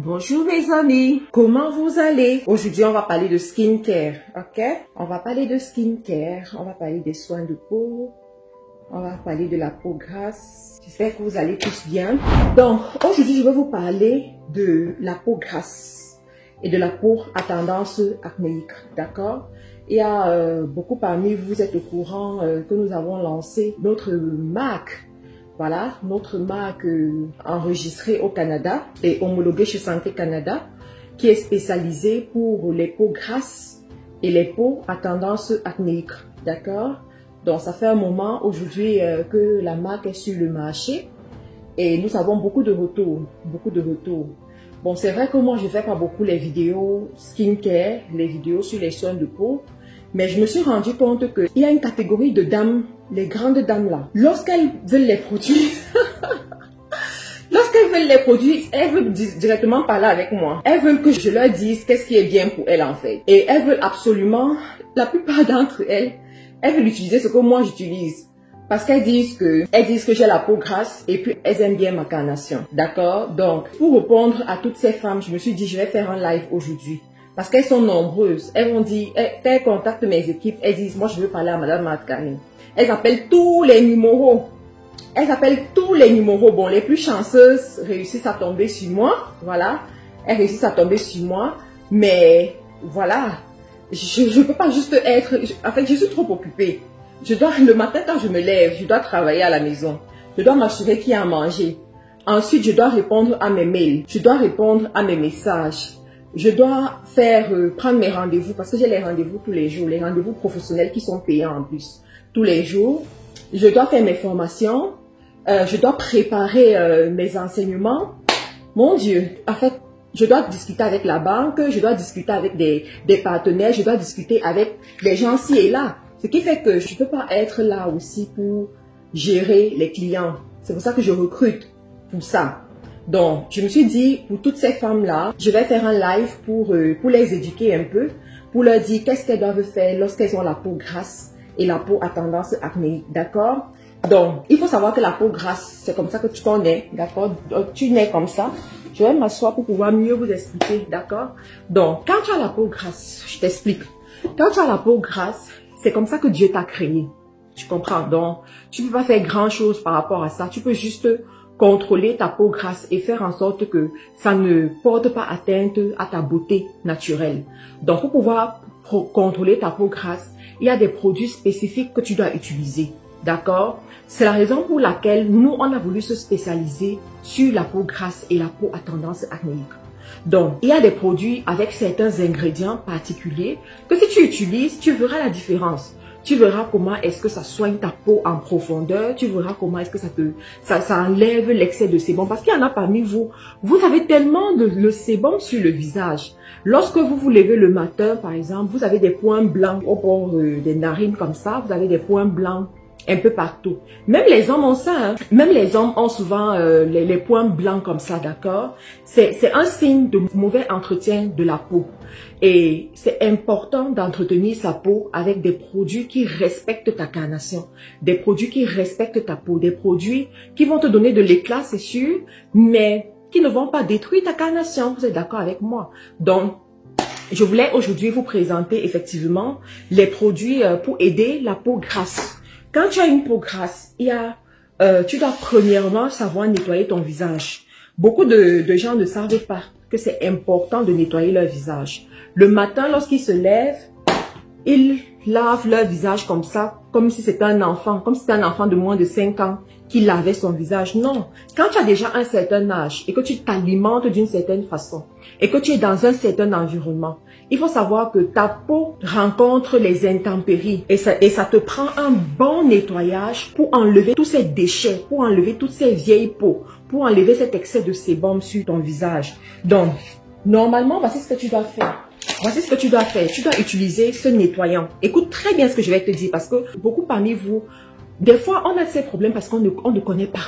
Bonjour mes amis, comment vous allez? Aujourd'hui on va parler de skincare, ok? On va parler de skincare, on va parler des soins de peau, on va parler de la peau grasse. J'espère que vous allez tous bien. Donc aujourd'hui je vais vous parler de la peau grasse et de la peau à tendance acnéique, d'accord? Il y a beaucoup parmi vous êtes au courant que nous avons lancé notre marque. Voilà, notre marque enregistrée au Canada et homologuée chez Santé Canada, qui est spécialisée pour les peaux grasses et les peaux à tendance acnéique. D'accord? Donc, ça fait un moment aujourd'hui que la marque est sur le marché et nous avons beaucoup de retours. Beaucoup de retours. Bon, c'est vrai que moi, je ne fais pas beaucoup les vidéos skincare, les vidéos sur les soins de peau. Mais je me suis rendu compte qu'il y a une catégorie de dames, les grandes dames là, lorsqu'elles veulent les produits, elles veulent directement parler avec moi. Elles veulent que je leur dise qu'est-ce qui est bien pour elles en fait. Et elles veulent absolument, la plupart d'entre elles, elles veulent utiliser ce que moi j'utilise. Parce qu'elles disent que j'ai la peau grasse et puis elles aiment bien ma carnation. D'accord? Donc, pour répondre à toutes ces femmes, je me suis dit je vais faire un live aujourd'hui. Parce qu'elles sont nombreuses. Elles vont dire, elles contactent mes équipes, elles disent, moi je veux parler à Madame Marc-Karine. Elles appellent tous les numéros. Elles appellent tous les numéros. Bon, les plus chanceuses réussissent à tomber sur moi. Voilà. Elles réussissent à tomber sur moi. Mais, voilà. Je ne peux pas juste être... En fait, je suis trop occupée. Le matin quand je me lève, je dois travailler à la maison. Je dois m'assurer qu'il y a à manger. Ensuite, je dois répondre à mes mails. Je dois répondre à mes messages. Je dois prendre mes rendez-vous parce que j'ai les rendez-vous tous les jours, les rendez-vous professionnels qui sont payants en plus. Tous les jours, je dois faire mes formations, je dois préparer mes enseignements. Mon Dieu, en fait, je dois discuter avec la banque, je dois discuter avec des partenaires, je dois discuter avec des gens ci et là. Ce qui fait que je ne peux pas être là aussi pour gérer les clients. C'est pour ça que je recrute pour ça. Donc, je me suis dit, pour toutes ces femmes-là, je vais faire un live pour les éduquer un peu, pour leur dire qu'est-ce qu'elles doivent faire lorsqu'elles ont la peau grasse et la peau à tendance acnéique, d'accord? Donc, il faut savoir que la peau grasse, c'est comme ça que tu connais, d'accord? Tu nais comme ça. Je vais m'asseoir pour pouvoir mieux vous expliquer, d'accord? Donc, quand tu as la peau grasse, je t'explique. Quand tu as la peau grasse, c'est comme ça que Dieu t'a créé. Tu comprends? Donc, tu ne peux pas faire grand-chose par rapport à ça. Tu peux juste contrôler ta peau grasse et faire en sorte que ça ne porte pas atteinte à ta beauté naturelle. Donc, pour pouvoir contrôler ta peau grasse, il y a des produits spécifiques que tu dois utiliser. D'accord? C'est la raison pour laquelle nous, on a voulu se spécialiser sur la peau grasse et la peau à tendance acnéique. Donc, il y a des produits avec certains ingrédients particuliers que si tu utilises, tu verras la différence. Tu verras comment est-ce que ça soigne ta peau en profondeur. Tu verras comment est-ce que ça enlève l'excès de sébum. Parce qu'il y en a parmi vous, vous avez tellement le sébum sur le visage. Lorsque vous vous levez le matin, par exemple, vous avez des points blancs au bord des narines comme ça. Vous avez des points blancs un peu partout. Même les hommes ont ça. Hein. Même les hommes ont souvent les points blancs comme ça, d'accord? C'est un signe de mauvais entretien de la peau. Et c'est important d'entretenir sa peau avec des produits qui respectent ta carnation, des produits qui respectent ta peau, des produits qui vont te donner de l'éclat, c'est sûr, mais qui ne vont pas détruire ta carnation. Vous êtes d'accord avec moi? Donc, je voulais aujourd'hui vous présenter effectivement les produits pour aider la peau grasse. Quand tu as une peau grasse, tu dois premièrement savoir nettoyer ton visage. Beaucoup de gens ne savent pas que c'est important de nettoyer leur visage. Le matin, lorsqu'ils se lèvent, ils lavent leur visage comme ça, comme si c'était un enfant, de moins de 5 ans qui lavait son visage. Non, quand tu as déjà un certain âge et que tu t'alimentes d'une certaine façon et que tu es dans un certain environnement, il faut savoir que ta peau rencontre les intempéries et ça te prend un bon nettoyage pour enlever tous ces déchets, pour enlever toutes ces vieilles peaux, pour enlever cet excès de sébum sur ton visage. Donc, normalement, voici ce que tu dois faire. Voici ce que tu dois faire. Tu dois utiliser ce nettoyant. Écoute très bien ce que je vais te dire parce que beaucoup parmi vous, des fois, on a ces problèmes parce qu'on ne connaît pas.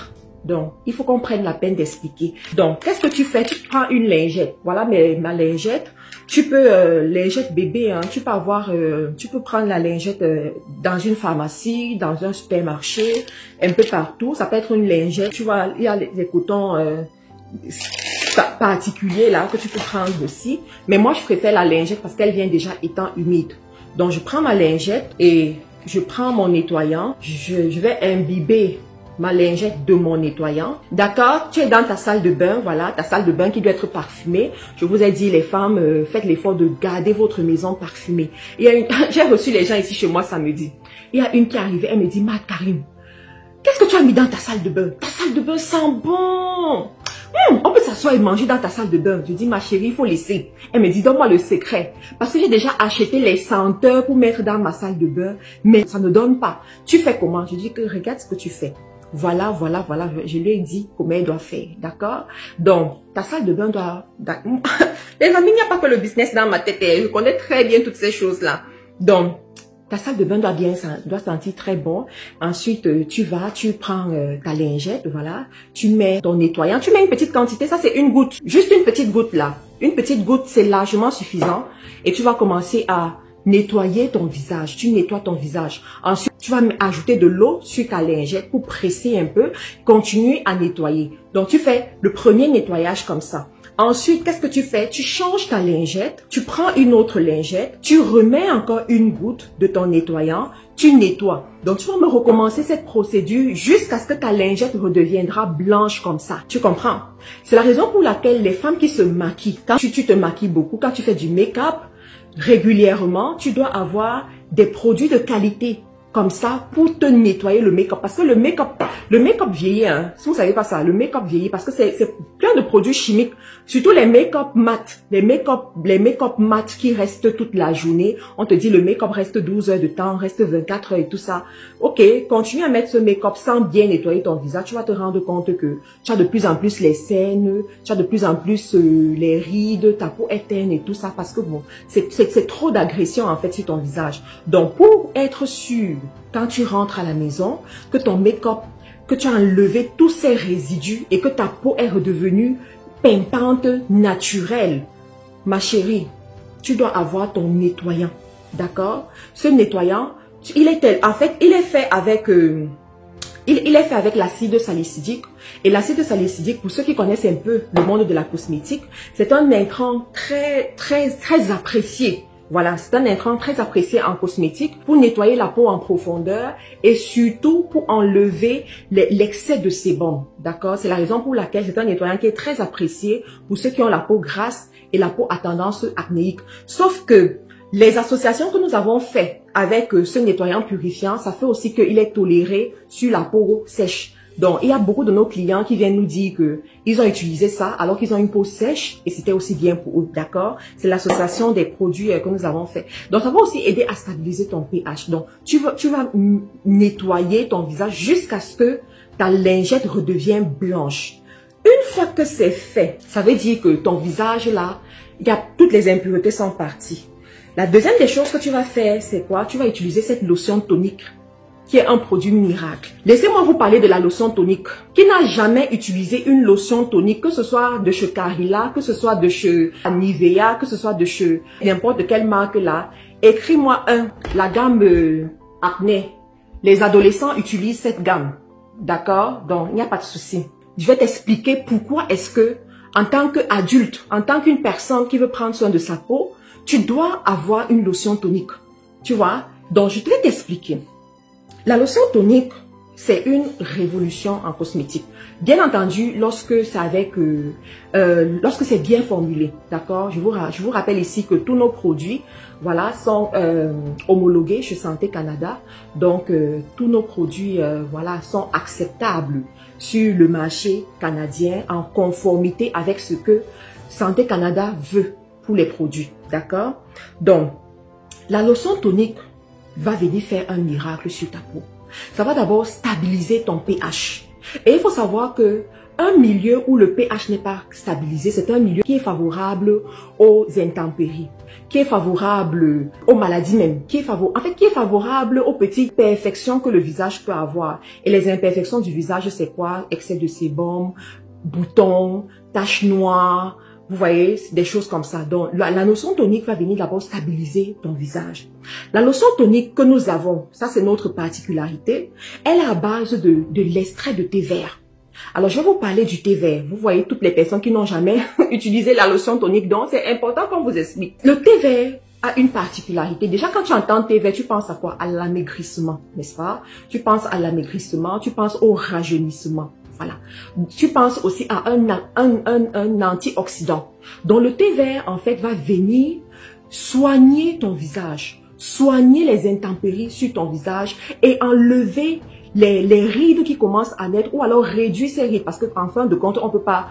Donc, il faut qu'on prenne la peine d'expliquer. Donc, qu'est-ce que tu fais? Tu prends une lingette. Voilà ma lingette. Tu peux, lingette bébé, hein, tu peux prendre la lingette dans une pharmacie, dans un supermarché, un peu partout. Ça peut être une lingette. Tu vois, il y a les cotons particulier là que tu peux prendre aussi. Mais moi, je préfère la lingette parce qu'elle vient déjà étant humide. Donc, je prends ma lingette et je prends mon nettoyant. Je vais imbiber ma lingette de mon nettoyant. D'accord? Tu es dans ta salle de bain, voilà, ta salle de bain qui doit être parfumée. Je vous ai dit, les femmes, faites l'effort de garder votre maison parfumée. J'ai reçu les gens ici chez moi samedi. Il y a une qui est arrivée, elle me dit, Ma Karine, qu'est-ce que tu as mis dans ta salle de bain? Ta salle de bain sent bon. On peut s'asseoir et manger dans ta salle de bain. Je dis, ma chérie, il faut laisser. Elle me dit, donne-moi le secret. Parce que j'ai déjà acheté les senteurs pour mettre dans ma salle de bain, mais ça ne donne pas. Tu fais comment? Je dis que regarde ce que tu fais. Voilà. Je lui ai dit comment elle doit faire. D'accord? Donc, ta salle de bain doit... Les amis, il n'y a pas que le business dans ma tête. Je connais très bien toutes ces choses-là. Donc, ta salle de bain doit sentir très bon. Ensuite, tu prends ta lingette, voilà. Tu mets ton nettoyant. Tu mets une petite quantité, ça c'est une goutte. Juste une petite goutte là. Une petite goutte, c'est largement suffisant. Et tu vas commencer à nettoyer ton visage. Tu nettoies ton visage. Ensuite, tu vas ajouter de l'eau sur ta lingette pour presser un peu. Continuer à nettoyer. Donc, tu fais le premier nettoyage comme ça. Ensuite, qu'est-ce que tu fais? Tu changes ta lingette, tu prends une autre lingette, tu remets encore une goutte de ton nettoyant, tu nettoies. Donc, tu vas me recommencer cette procédure jusqu'à ce que ta lingette redeviendra blanche comme ça. Tu comprends? C'est la raison pour laquelle les femmes qui se maquillent, quand tu te maquilles beaucoup, quand tu fais du make-up, régulièrement, tu dois avoir des produits de qualité comme ça pour te nettoyer le make-up. Parce que le make-up vieillit, hein. Si vous savez pas ça, le make-up vieillit parce que c'est plein de produits chimiques. Surtout les make-up mat. Les make-up mat qui restent toute la journée. On te dit le make-up reste 12 heures de temps, reste 24 heures et tout ça. Ok, continue à mettre ce make-up sans bien nettoyer ton visage. Tu vas te rendre compte que tu as de plus en plus les cernes, tu as de plus en plus les rides, ta peau est terne et tout ça parce que bon, c'est trop d'agression en fait sur ton visage. Donc pour être sûr, quand tu rentres à la maison, que ton make-up, que tu as enlevé tous ces résidus et que ta peau est redevenue pimpante, naturelle, ma chérie, tu dois avoir ton nettoyant, d'accord? Ce nettoyant, il est fait avec l'acide salicylique. Et l'acide salicylique, pour ceux qui connaissent un peu le monde de la cosmétique, c'est un intrant très apprécié. Voilà, c'est un intrant très apprécié en cosmétique pour nettoyer la peau en profondeur et surtout pour enlever l'excès de sébum. D'accord? C'est la raison pour laquelle c'est un nettoyant qui est très apprécié pour ceux qui ont la peau grasse et la peau à tendance acnéique. Sauf que les associations que nous avons faites avec ce nettoyant purifiant, ça fait aussi qu'il est toléré sur la peau sèche. Donc, il y a beaucoup de nos clients qui viennent nous dire que ils ont utilisé ça alors qu'ils ont une peau sèche et c'était aussi bien pour eux, d'accord? C'est l'association des produits que nous avons fait. Donc, ça va aussi aider à stabiliser ton pH. Donc, tu vas nettoyer ton visage jusqu'à ce que ta lingette redevienne blanche. Une fois que c'est fait, ça veut dire que ton visage là, toutes les impuretés sont parties. La deuxième des choses que tu vas faire, c'est quoi? Tu vas utiliser cette lotion tonique qui est un produit miracle. Laissez-moi vous parler de la lotion tonique. Qui n'a jamais utilisé une lotion tonique, que ce soit de chez Carilla, que ce soit de chez Nivea, que ce soit de chez n'importe quelle marque là, écris-moi la gamme acné. Les adolescents utilisent cette gamme. D'accord? Donc, il n'y a pas de souci. Je vais t'expliquer pourquoi est-ce que, en tant qu'adulte, en tant qu'une personne qui veut prendre soin de sa peau, tu dois avoir une lotion tonique. Tu vois? Donc, je vais t'expliquer. La lotion tonique, c'est une révolution en cosmétique. Bien entendu, lorsque c'est bien formulé, d'accord? Je vous rappelle ici que tous nos produits, voilà, sont homologués chez Santé Canada. Donc, tous nos produits, voilà, sont acceptables sur le marché canadien en conformité avec ce que Santé Canada veut pour les produits, d'accord? Donc, la lotion tonique va venir faire un miracle sur ta peau. Ça va d'abord stabiliser ton pH. Et il faut savoir que un milieu où le pH n'est pas stabilisé, c'est un milieu qui est favorable aux intempéries, qui est favorable aux maladies même, qui est favorable aux petites imperfections que le visage peut avoir. Et les imperfections du visage, c'est quoi? Excès de sébum, boutons, taches noires, vous voyez, des choses comme ça. Donc, la lotion tonique va venir d'abord stabiliser ton visage. La lotion tonique que nous avons, ça c'est notre particularité, elle est à base de l'extrait de thé vert. Alors, je vais vous parler du thé vert. Vous voyez, toutes les personnes qui n'ont jamais utilisé la lotion tonique, donc c'est important qu'on vous explique. Le thé vert a une particularité. Déjà, quand tu entends thé vert, tu penses à quoi? À l'amaigrissement, n'est-ce pas? Tu penses à l'amaigrissement, tu penses au rajeunissement. Voilà. Tu penses aussi à un antioxydant. Donc, le thé vert, en fait, va venir soigner ton visage, soigner les intempéries sur ton visage et enlever les rides qui commencent à naître ou alors réduire ces rides parce que en fin de compte, on peut pas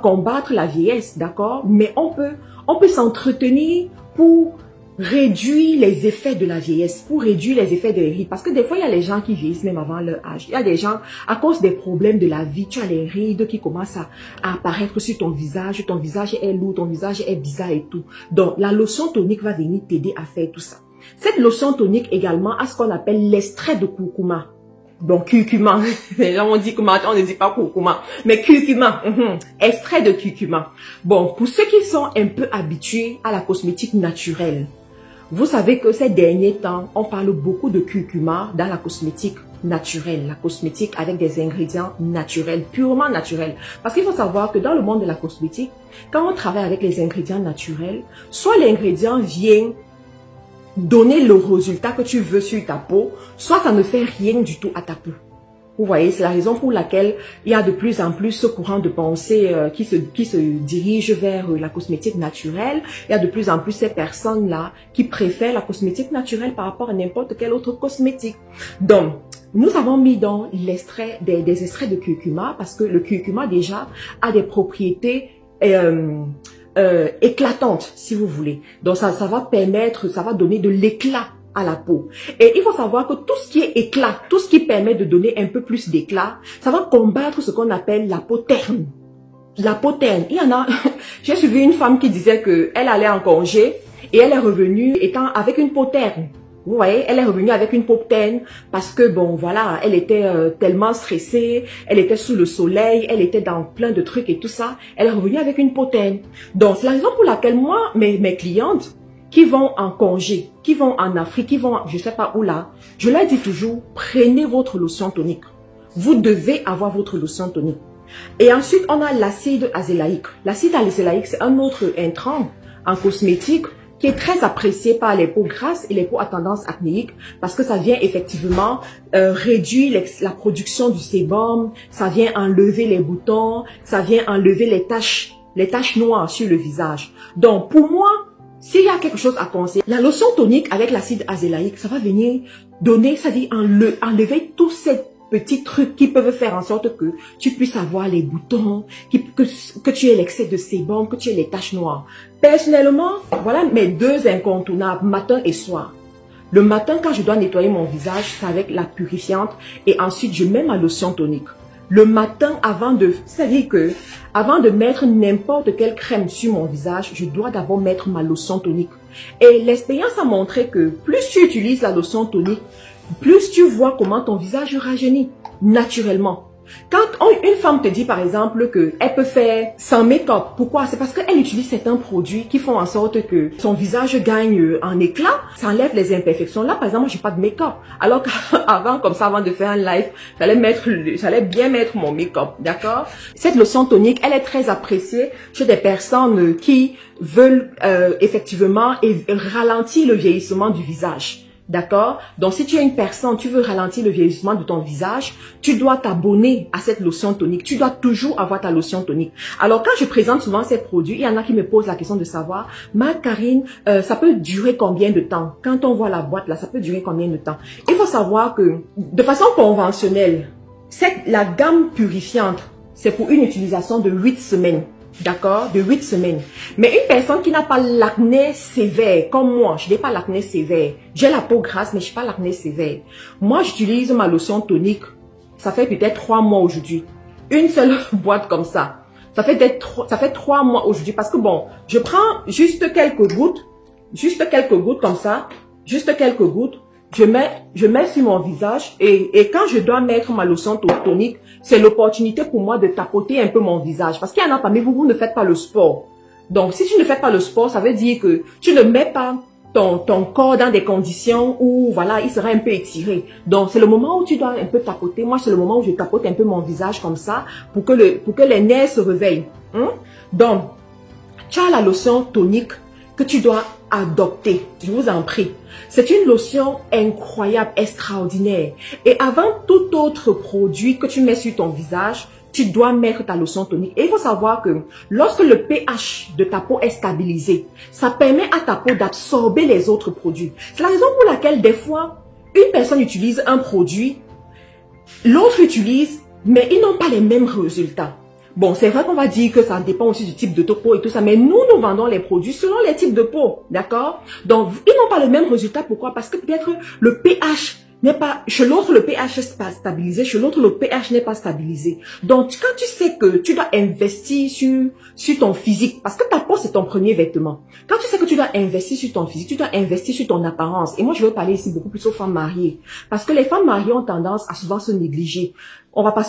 combattre la vieillesse, d'accord? Mais on peut s'entretenir pour réduire les effets de la vieillesse, pour réduire les effets des rides. Parce que des fois, il y a les gens qui vieillissent même avant leur âge. Il y a des gens, à cause des problèmes de la vie, tu as les rides qui commencent à apparaître sur ton visage est lourd, ton visage est bizarre et tout. Donc, la lotion tonique va venir t'aider à faire tout ça. Cette lotion tonique également a ce qu'on appelle l'extrait de curcuma. Bon, curcuma, les gens ont dit que maintenant on ne dit pas curcuma, mais curcuma, extrait de curcuma. Bon, pour ceux qui sont un peu habitués à la cosmétique naturelle, vous savez que ces derniers temps, on parle beaucoup de curcuma dans la cosmétique naturelle, la cosmétique avec des ingrédients naturels, purement naturels. Parce qu'il faut savoir que dans le monde de la cosmétique, quand on travaille avec les ingrédients naturels, soit l'ingrédient vient donner le résultat que tu veux sur ta peau, soit ça ne fait rien du tout à ta peau. Vous voyez, c'est la raison pour laquelle il y a de plus en plus ce courant de pensée qui se dirige vers la cosmétique naturelle. Il y a de plus en plus ces personnes-là qui préfèrent la cosmétique naturelle par rapport à n'importe quelle autre cosmétique. Donc, nous avons mis dans l'extrait des extraits de curcuma parce que le curcuma déjà a des propriétés éclatante, si vous voulez. Donc, ça va permettre, ça va donner de l'éclat à la peau. Et il faut savoir que tout ce qui est éclat, tout ce qui permet de donner un peu plus d'éclat, ça va combattre ce qu'on appelle la peau terne. La peau terne. Il y en a, j'ai suivi une femme qui disait que elle allait en congé et elle est revenue étant avec une peau terne. Vous voyez, elle est revenue avec une peau terne parce que, bon, voilà, elle était tellement stressée, elle était sous le soleil, elle était dans plein de trucs et tout ça. Elle est revenue avec une peau terne. Donc, c'est la raison pour laquelle moi, mes clientes qui vont en congé, qui vont en Afrique, qui vont, je sais pas où là, je leur dis toujours, prenez votre lotion tonique. Vous devez avoir votre lotion tonique. Et ensuite, on a l'acide azélaïque. L'acide azélaïque, c'est un autre intrant en cosmétique qui est très apprécié par les peaux grasses et les peaux à tendance acnéique parce que ça vient effectivement réduire la production du sébum, ça vient enlever les boutons, ça vient enlever les taches noires sur le visage. Donc pour moi, s'il y a quelque chose à conseiller, la lotion tonique avec l'acide azélaïque, ça va venir donner, c'est-à-dire enlever tous ces petits trucs qui peuvent faire en sorte que tu puisses avoir les boutons, que tu aies l'excès de sébum, que tu aies les taches noires. Personnellement, voilà mes deux incontournables, matin et soir. Le matin, quand je dois nettoyer mon visage, c'est avec la purifiante et ensuite je mets ma lotion tonique. Le matin, c'est-à-dire que avant de mettre n'importe quelle crème sur mon visage, je dois d'abord mettre ma lotion tonique. Et l'expérience a montré que plus tu utilises la lotion tonique, plus tu vois comment ton visage rajeunit naturellement. Quand une femme te dit par exemple qu'elle peut faire sans make-up, pourquoi? C'est parce qu'elle utilise certains produits qui font en sorte que son visage gagne en éclat, ça enlève les imperfections. Là par exemple, moi j'ai pas de make-up. Alors qu'avant, comme ça, avant de faire un live, j'allais bien mettre mon make-up, d'accord? Cette lotion tonique, elle est très appréciée chez des personnes qui veulent effectivement ralentir le vieillissement du visage. D'accord? Donc, si tu es une personne, tu veux ralentir le vieillissement de ton visage, tu dois t'abonner à cette lotion tonique. Tu dois toujours avoir ta lotion tonique. Alors, quand je présente souvent ces produits, il y en a qui me posent la question de savoir, Karine, ça peut durer combien de temps? Quand on voit la boîte là, ça peut durer combien de temps? Il faut savoir que, de façon conventionnelle, la gamme purifiante, c'est pour une utilisation de 8 semaines. D'accord? De 8 semaines. Mais une personne qui n'a pas l'acné sévère, comme moi, je n'ai pas l'acné sévère. J'ai la peau grasse, mais je n'ai pas l'acné sévère. Moi, j'utilise ma lotion tonique. Ça fait peut-être 3 mois aujourd'hui. Une seule boîte comme ça. Ça fait 3 mois aujourd'hui. Parce que bon, je prends juste quelques gouttes comme ça. Juste quelques gouttes. Je mets sur mon visage et quand je dois mettre ma lotion tonique, c'est l'opportunité pour moi de tapoter un peu mon visage. Parce qu'il y en a parmi vous, vous ne faites pas le sport. Donc, si tu ne fais pas le sport, ça veut dire que tu ne mets pas ton corps dans des conditions où, voilà, il sera un peu étiré. Donc, c'est le moment où tu dois un peu tapoter. Moi, c'est le moment où je tapote un peu mon visage comme ça pour que les nerfs se réveillent. Hein? Donc, tu as la lotion tonique que tu dois adopter. Je vous en prie. C'est une lotion incroyable, extraordinaire. Et avant tout autre produit que tu mets sur ton visage, tu dois mettre ta lotion tonique. Et il faut savoir que lorsque le pH de ta peau est stabilisé, ça permet à ta peau d'absorber les autres produits. C'est la raison pour laquelle des fois, une personne utilise un produit, l'autre utilise, mais ils n'ont pas les mêmes résultats. Bon, c'est vrai qu'on va dire que ça dépend aussi du type de peau et tout ça, mais nous vendons les produits selon les types de peau, d'accord? Donc, ils n'ont pas le même résultat. Pourquoi? Parce que peut-être le pH n'est pas, chez l'autre le pH est pas stabilisé, chez l'autre le pH n'est pas stabilisé. Donc, quand tu sais que tu dois investir sur ton physique, parce que ta peau c'est ton premier vêtement. Quand tu sais que tu dois investir sur ton physique, tu dois investir sur ton apparence. Et moi, je veux parler ici beaucoup plus aux femmes mariées. Parce que les femmes mariées ont tendance à souvent se négliger. On va pas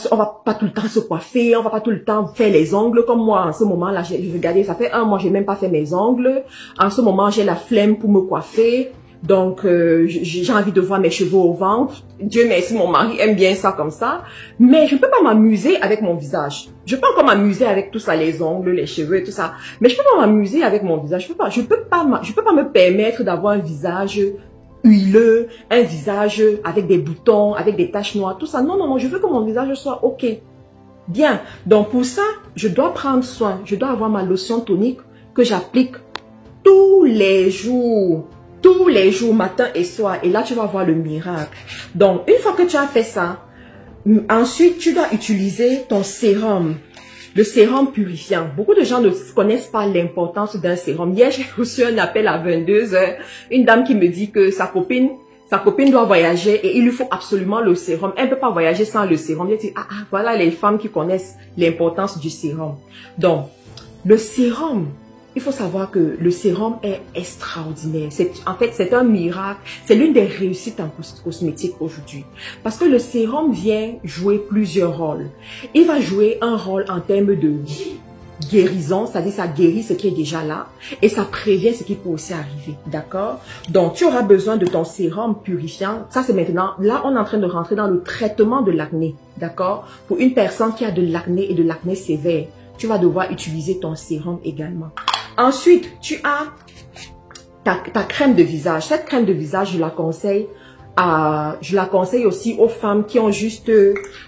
tout le temps se coiffer, on va pas tout le temps faire les ongles comme moi. En ce moment là, j'ai regardé, ça fait 1 mois, j'ai même pas fait mes ongles. En ce moment, j'ai la flemme pour me coiffer. Donc, j'ai envie de voir mes cheveux au ventre. Dieu merci, mon mari aime bien ça comme ça. Mais je peux pas m'amuser avec mon visage. Je peux encore m'amuser avec tout ça, les ongles, les cheveux et tout ça. Mais je peux pas m'amuser avec mon visage. Je peux pas me permettre d'avoir un visage huileux, un visage avec des boutons, avec des taches noires, tout ça. Non, non, non, je veux que mon visage soit OK. Bien. Donc, pour ça, je dois prendre soin. Je dois avoir ma lotion tonique que j'applique tous les jours. Tous les jours, matin et soir. Et là, tu vas voir le miracle. Donc, une fois que tu as fait ça, ensuite, tu dois utiliser ton sérum. Le sérum purifiant. Beaucoup de gens ne connaissent pas l'importance d'un sérum. Hier, j'ai reçu un appel à 22 h. Une dame qui me dit que sa copine doit voyager et il lui faut absolument le sérum. Elle ne peut pas voyager sans le sérum. Je dis, voilà les femmes qui connaissent l'importance du sérum. Donc, le sérum, il faut savoir que le sérum est extraordinaire. En fait, c'est un miracle. C'est l'une des réussites en cosmétique aujourd'hui. Parce que le sérum vient jouer plusieurs rôles. Il va jouer un rôle en termes de guérison, c'est-à-dire ça guérit ce qui est déjà là et ça prévient ce qui peut aussi arriver, d'accord? Donc, tu auras besoin de ton sérum purifiant. Ça, c'est maintenant, là, on est en train de rentrer dans le traitement de l'acné, d'accord? Pour une personne qui a de l'acné et de l'acné sévère, tu vas devoir utiliser ton sérum également. Ensuite, tu as ta crème de visage. Cette crème de visage, je la conseille aussi aux femmes qui ont juste...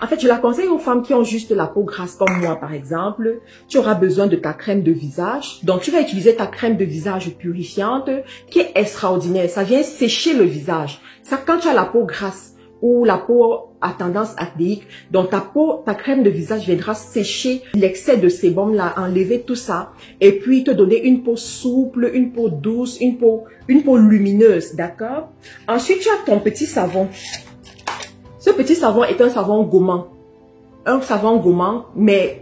En fait, je la conseille aux femmes qui ont juste la peau grasse comme moi, par exemple. Tu auras besoin de ta crème de visage. Donc, tu vas utiliser ta crème de visage purifiante qui est extraordinaire. Ça vient sécher le visage. Ça, quand tu as la peau grasse ou la peau à tendance acnéique, donc ta crème de visage viendra sécher l'excès de sébum là, enlever tout ça et puis te donner une peau souple, une peau douce, une peau lumineuse, d'accord? Ensuite, tu as ton petit savon. Ce petit savon est un savon gommant. Un savon gommant, mais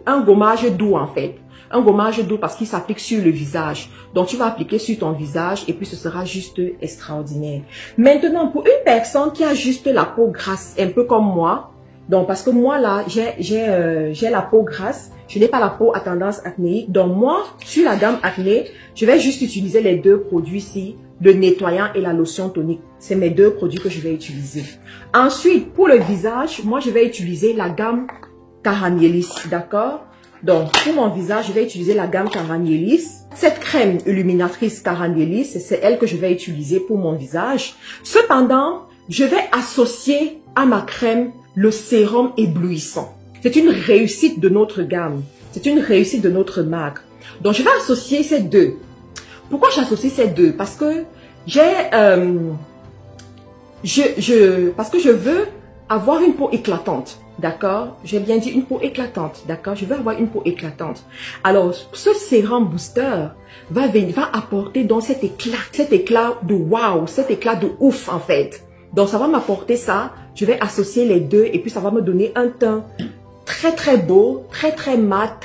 un gommage doux en fait. Un gommage doux parce qu'il s'applique sur le visage. Donc, tu vas appliquer sur ton visage et puis ce sera juste extraordinaire. Maintenant, pour une personne qui a juste la peau grasse, un peu comme moi, donc parce que moi là, j'ai la peau grasse, je n'ai pas la peau à tendance acnéique. Donc moi, sur la gamme acné, je vais juste utiliser les deux produits ici, le nettoyant et la lotion tonique. C'est mes deux produits que je vais utiliser. Ensuite, pour le visage, moi je vais utiliser la gamme Caramielis, d'accord? Donc, pour mon visage, je vais utiliser la gamme Caramielis. Cette crème illuminatrice Caramielis, c'est elle que je vais utiliser pour mon visage. Cependant, je vais associer à ma crème le sérum éblouissant. C'est une réussite de notre gamme. C'est une réussite de notre marque. Donc, je vais associer ces deux. Pourquoi j'associe ces deux? Parce que parce que je veux avoir une peau éclatante. D'accord? J'ai bien dit une peau éclatante. D'accord? Je veux avoir une peau éclatante. Alors, ce sérum booster va apporter donc cet éclat de waouh, cet éclat de ouf en fait. Donc, ça va m'apporter ça. Je vais associer les deux et puis ça va me donner un teint très très beau, très très mat,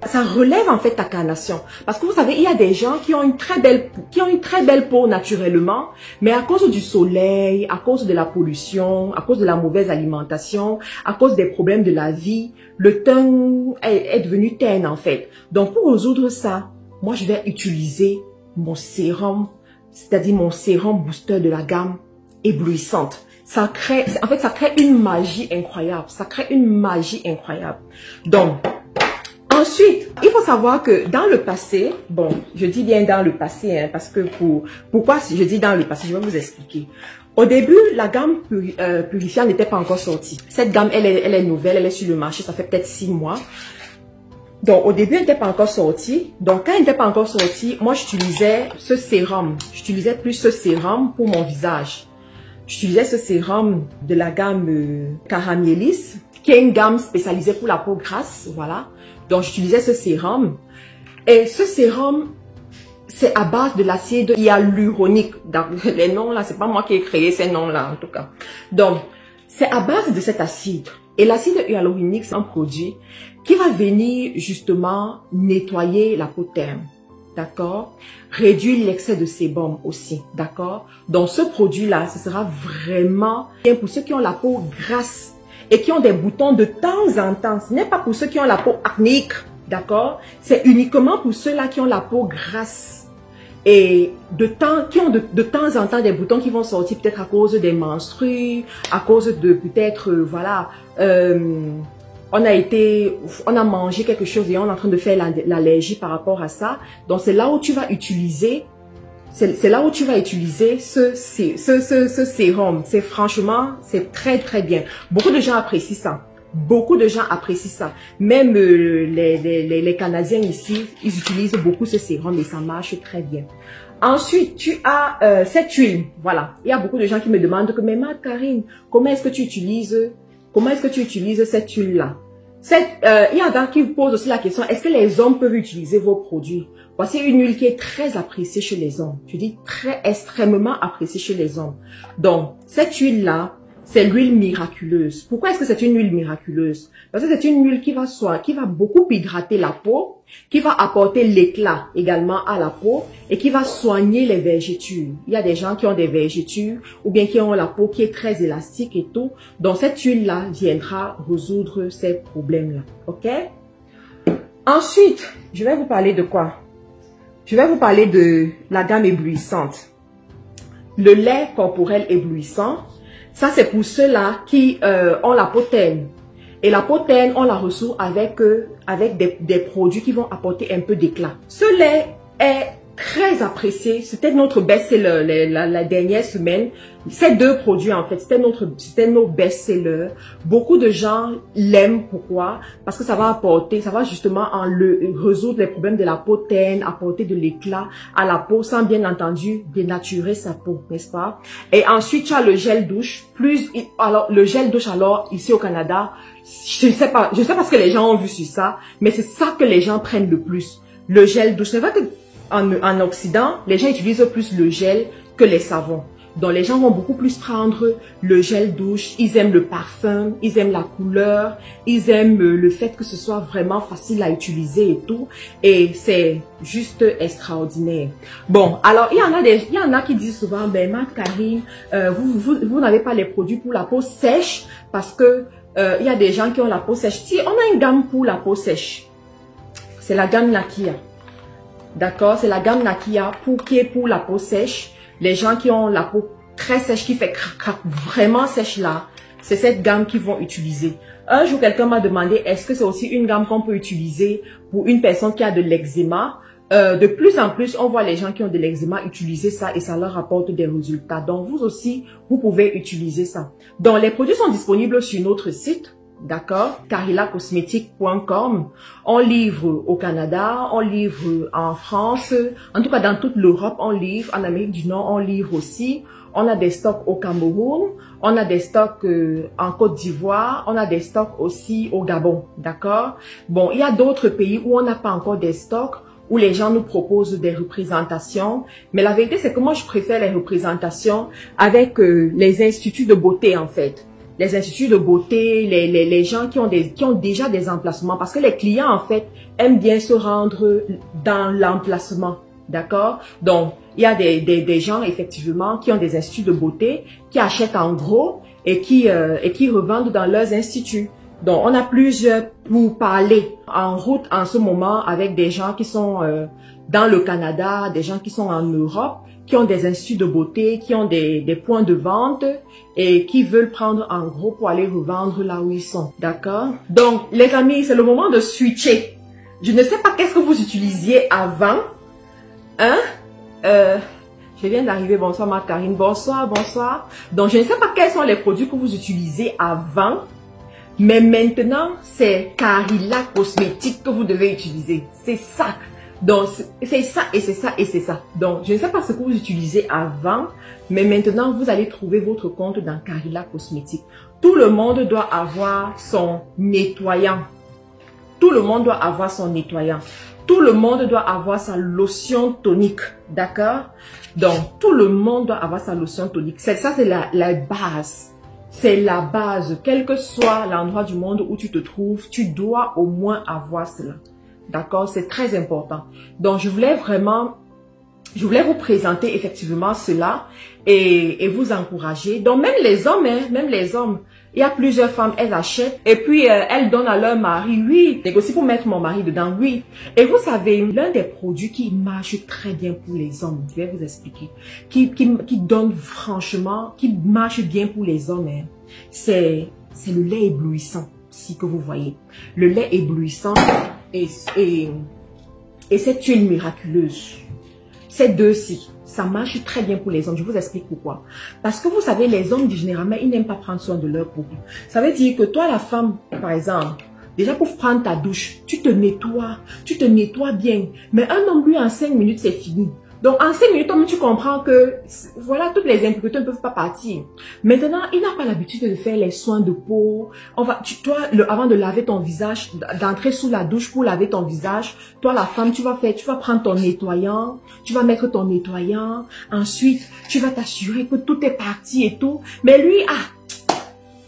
ça relève en fait ta carnation. Parce que vous savez, il y a des gens qui ont une très belle peau naturellement, mais à cause du soleil, à cause de la pollution, à cause de la mauvaise alimentation, à cause des problèmes de la vie, le teint est devenu terne en fait. Donc pour résoudre ça, moi je vais utiliser mon sérum c'est-à-dire mon sérum booster de la gamme éblouissante. Ça crée, en fait, ça crée une magie incroyable. Ça crée une magie incroyable. Donc, ensuite, il faut savoir que dans le passé, bon, je dis bien dans le passé, hein, parce que pourquoi je dis dans le passé, je vais vous expliquer. Au début, la gamme purifiante n'était pas encore sortie. Cette gamme, elle est nouvelle, elle est sur le marché, ça fait peut-être 6 mois. Donc, au début, elle n'était pas encore sortie. Donc, quand elle n'était pas encore sortie, moi, j'utilisais ce sérum. J'utilisais plus ce sérum pour mon visage. J'utilisais ce sérum de la gamme Caramélis, qui est une gamme spécialisée pour la peau grasse, voilà. Donc, j'utilisais ce sérum. Et ce sérum, c'est à base de l'acide hyaluronique. Dans les noms là, c'est pas moi qui ai créé ces noms-là, en tout cas. Donc, c'est à base de cet acide. Et l'acide hyaluronique, c'est un produit qui va venir justement nettoyer la peau terne. D'accord? Réduire l'excès de sébum aussi. D'accord? Donc, ce produit-là, ce sera vraiment bien pour ceux qui ont la peau grasse et qui ont des boutons de temps en temps. Ce n'est pas pour ceux qui ont la peau acnéique. D'accord? C'est uniquement pour ceux-là qui ont la peau grasse et qui ont de temps en temps des boutons qui vont sortir peut-être à cause des menstrues, à cause de peut-être, voilà, on a mangé quelque chose et on est en train de faire l'allergie par rapport à ça. Donc, c'est là où tu vas utiliser, c'est là où tu vas utiliser ce sérum. C'est franchement, c'est très, très bien. Beaucoup de gens apprécient ça. Beaucoup de gens apprécient ça. Même les Canadiens ici, ils utilisent beaucoup ce sérum et ça marche très bien. Ensuite, tu as cette huile. Voilà. Il y a beaucoup de gens qui me demandent que, mais Karine, comment est-ce que tu utilises cette huile-là? Il y en a qui vous posent aussi la question, est-ce que les hommes peuvent utiliser vos produits? Voici une huile qui est très appréciée chez les hommes. Je dis très extrêmement appréciée chez les hommes. Donc, cette huile-là, c'est l'huile miraculeuse. Pourquoi est-ce que c'est une huile miraculeuse? Parce que c'est une huile qui va beaucoup hydrater la peau, qui va apporter l'éclat également à la peau et qui va soigner les vergetures. Il y a des gens qui ont des vergetures ou bien qui ont la peau qui est très élastique et tout. Donc cette huile-là viendra résoudre ces problèmes-là. Ok? Ensuite, je vais vous parler de quoi? Je vais vous parler de la gamme éblouissante. Le lait corporel éblouissant. Ça, c'est pour ceux-là qui ont la peau terne. Et la peau terne, on la reçoit avec des produits qui vont apporter un peu d'éclat. Ce lait est très apprécié. C'était notre best-seller la dernière semaine. Ces deux produits, en fait, c'était nos best-sellers. Beaucoup de gens l'aiment. Pourquoi? Parce que ça va justement résoudre les problèmes de la peau terne, apporter de l'éclat à la peau sans bien entendu dénaturer sa peau, n'est-ce pas? Et ensuite, tu as le gel douche. Alors, le gel douche, alors, ici au Canada, je sais pas ce que les gens ont vu sur ça, mais c'est ça que les gens prennent le plus. Le gel douche. C'est vrai que en Occident, les gens utilisent plus le gel que les savons. Donc, les gens vont beaucoup plus prendre le gel douche. Ils aiment le parfum, ils aiment la couleur, ils aiment le fait que ce soit vraiment facile à utiliser et tout. Et c'est juste extraordinaire. Bon, alors, il y en a qui disent souvent, ben, Karine, vous n'avez pas les produits pour la peau sèche parce que il y a des gens qui ont la peau sèche. Si on a une gamme pour la peau sèche, c'est la gamme Nakia. D'accord, c'est la gamme Nakia qui est pour la peau sèche. Les gens qui ont la peau très sèche, qui fait vraiment sèche là, c'est cette gamme qu'ils vont utiliser. Un jour, quelqu'un m'a demandé, est-ce que c'est aussi une gamme qu'on peut utiliser pour une personne qui a de l'eczéma? De plus en plus, on voit les gens qui ont de l'eczéma utiliser ça et ça leur apporte des résultats. Donc, vous aussi, vous pouvez utiliser ça. Donc, les produits sont disponibles sur notre site. D'accord, karilacosmetic.com. On livre au Canada, on livre en France, en tout cas dans toute l'Europe, on livre. En Amérique du Nord, on livre aussi. On a des stocks au Cameroun, on a des stocks en Côte d'Ivoire, on a des stocks aussi au Gabon. D'accord. Bon, il y a d'autres pays où on n'a pas encore des stocks, où les gens nous proposent des représentations. Mais la vérité, c'est que moi, je préfère les représentations avec les instituts de beauté, en fait. Les instituts de beauté, les gens qui ont déjà des emplacements. Parce que les clients, en fait, aiment bien se rendre dans l'emplacement. D'accord? Donc, il y a des gens, effectivement, qui ont des instituts de beauté, qui achètent en gros et qui revendent dans leurs instituts. Donc, on a plusieurs pour parler en route en ce moment avec des gens qui sont dans le Canada, des gens qui sont en Europe, qui ont des instituts de beauté, qui ont des points de vente et qui veulent prendre en gros pour aller revendre là où ils sont. D'accord? Donc, les amis, c'est le moment de switcher. Je ne sais pas qu'est-ce que vous utilisiez avant. Hein? Je viens d'arriver. Bonsoir, ma Karine. Bonsoir, bonsoir. Donc, je ne sais pas quels sont les produits que vous utilisez avant. Mais maintenant, c'est Carilla Cosmétique que vous devez utiliser. C'est ça. Donc, c'est ça et c'est ça et c'est ça. Donc, je ne sais pas ce que vous utilisez avant, mais maintenant, vous allez trouver votre compte dans Carilla Cosmétique. Tout le monde doit avoir son nettoyant. Tout le monde doit avoir son nettoyant. Tout le monde doit avoir sa lotion tonique. D'accord? Donc, tout le monde doit avoir sa lotion tonique. Ça, c'est la base. C'est la base. Quel que soit l'endroit du monde où tu te trouves, tu dois au moins avoir cela. D'accord? C'est très important. Donc, je voulais vous présenter effectivement cela et vous encourager. Donc, même les hommes, il y a plusieurs femmes, elles achètent et puis elles donnent à leur mari. Oui, négocie pour mettre mon mari dedans, oui. Et vous savez, l'un des produits qui marche très bien pour les hommes, je vais vous expliquer, qui donne franchement, qui marche bien pour les hommes, hein, c'est le lait éblouissant, si que vous voyez. Le lait éblouissant et cette huile miraculeuse. Ces deux-ci, ça marche très bien pour les hommes. Je vous explique pourquoi. Parce que vous savez, les hommes, généralement, ils n'aiment pas prendre soin de leur peau. Ça veut dire que toi, la femme, par exemple, déjà pour prendre ta douche, tu te nettoies bien. Mais un homme, lui, en 5 minutes, c'est fini. Donc, en 5 minutes, tu comprends que, voilà, toutes les impuretés ne peuvent pas partir. Maintenant, il n'a pas l'habitude de faire les soins de peau. Avant de laver ton visage, d'entrer sous la douche pour laver ton visage, toi, la femme, tu vas prendre ton nettoyant, tu vas mettre ton nettoyant. Ensuite, tu vas t'assurer que tout est parti et tout. Mais lui,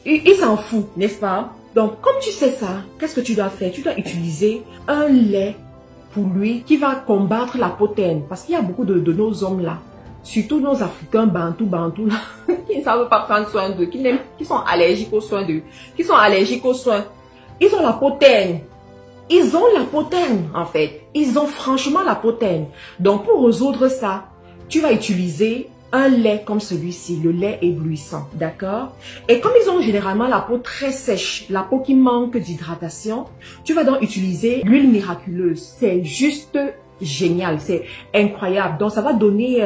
il s'en fout, n'est-ce pas? Donc, comme tu sais ça, qu'est-ce que tu dois faire? Tu dois utiliser un lait pour lui, qui va combattre la peau terne. Parce qu'il y a beaucoup de nos hommes là, surtout nos Africains bantous là, qui ne savent pas prendre soin d'eux, qui sont allergiques aux soins Ils ont la peau terne. Ils ont la peau terne, en fait. Ils ont franchement la peau terne. Donc, pour résoudre ça, tu vas utiliser un lait comme celui-ci, le lait éblouissant, d'accord? Et comme ils ont généralement la peau très sèche, la peau qui manque d'hydratation, tu vas donc utiliser l'huile miraculeuse. C'est juste génial, c'est incroyable. Donc ça va donner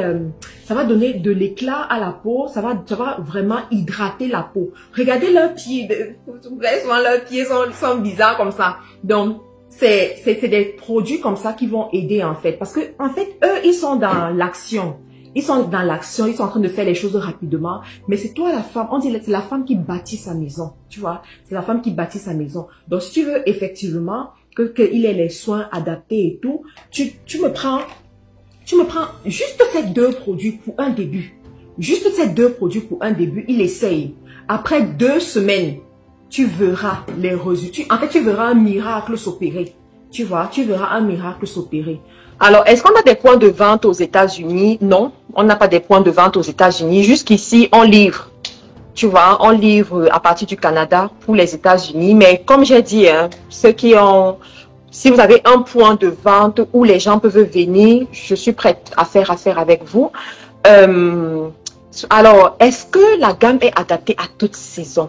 de l'éclat à la peau, ça va vraiment hydrater la peau. Regardez leurs pieds, souvent leurs pieds sont bizarres comme ça. Donc c'est des produits comme ça qui vont aider en fait, parce que en fait eux ils sont dans l'action. Ils sont dans l'action, ils sont en train de faire les choses rapidement. Mais c'est toi la femme, on dit c'est la femme qui bâtit sa maison, tu vois. C'est la femme qui bâtit sa maison. Donc si tu veux effectivement qu'il ait les soins adaptés et tout, tu me prends juste ces 2 produits pour un début. Juste ces 2 produits pour un début, il essaye. Après 2 semaines, tu verras les résultats. En fait, tu verras un miracle s'opérer. Tu vois, tu verras un miracle s'opérer. Alors, est-ce qu'on a des points de vente aux États-Unis? Non, on n'a pas des points de vente aux États-Unis. Jusqu'ici, on livre. Tu vois, on livre à partir du Canada pour les États-Unis. Mais comme j'ai dit, hein, si vous avez un point de vente où les gens peuvent venir, je suis prête à faire affaire avec vous. Alors, est-ce que la gamme est adaptée à toute saison?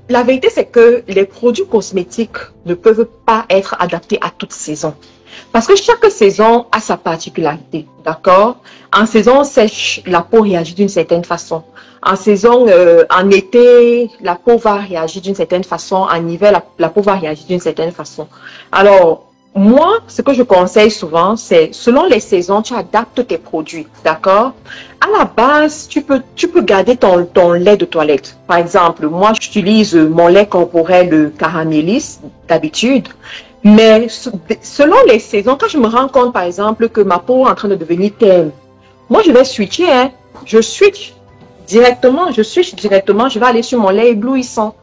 La vérité, c'est que les produits cosmétiques ne peuvent pas être adaptés à toute saison. Parce que chaque saison a sa particularité, d'accord? En saison sèche, la peau réagit d'une certaine façon. En saison, en été, la peau va réagir d'une certaine façon. En hiver, la peau va réagir d'une certaine façon. Alors, moi, ce que je conseille souvent, c'est selon les saisons, tu adaptes tes produits, d'accord? À la base, tu peux garder ton lait de toilette. Par exemple, moi, j'utilise mon lait corporel Caramélis d'habitude. Mais selon les saisons, quand je me rends compte, par exemple, que ma peau est en train de devenir terne, moi, je vais switcher, hein. Je switch directement, je vais aller sur mon lait éblouissant,